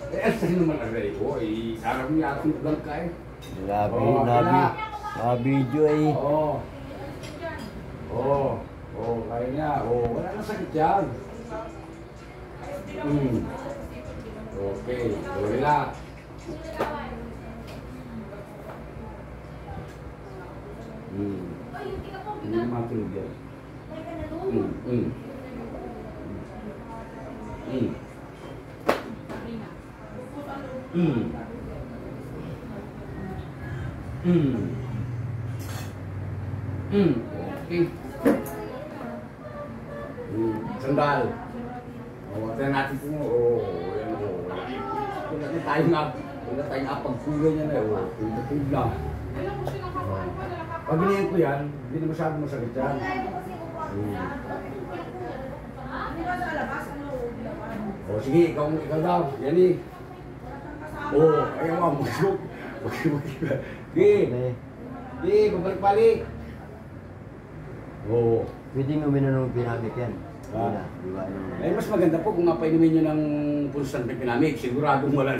Eh, sa'yo naman agay ko. Sarap niya atong ulang ka eh. Video eh. Kaya niya. Wala na sakit yan. Okay, relax. Hindi matulog yan. Okay. Sandal. Tingnan natin ito mo. Yan o. Wala na tayong apagkulay niya na. Tulog lang. Pag ginayan ko yan, hindi na masyadong masakit yan. Sige, ikaw daw. Yan eh. Ayaw mo. Sige, babalik-balik. Pwede nga uminom ng pinamik yan. Mas maganda po kung mapainumin nyo ng pulsan pinamik. Siguradong wala.